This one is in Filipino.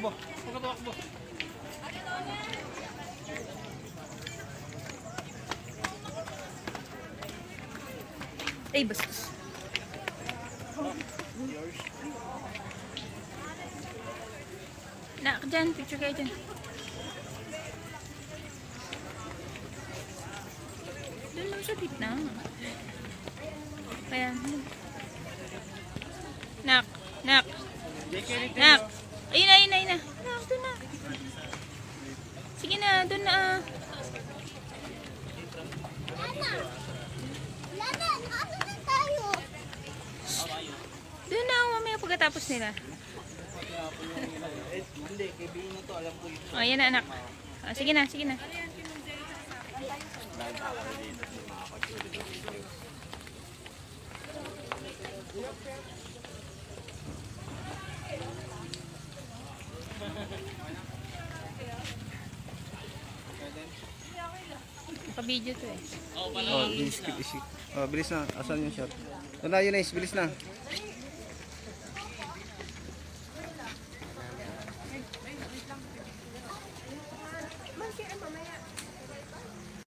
tumakbo. Huwag ka tumakbo. Ay, bastos. Nak, dyan. Picture kayo dyan. Doon lang sa gitna. Kaya, nak, nak, nak. Ayun na, ayun na, ayun na. Nak, doon na. Sige na, doon na. Doon na, mamaya pagkatapos nila. Hindi, kaibigan na to. Alam ko yun. O, yan na, anak. O, sige na, sige na. Naka-video to eh. Oh, bilis na. Asan yung shot? Wala yun, Ace. Bilis na.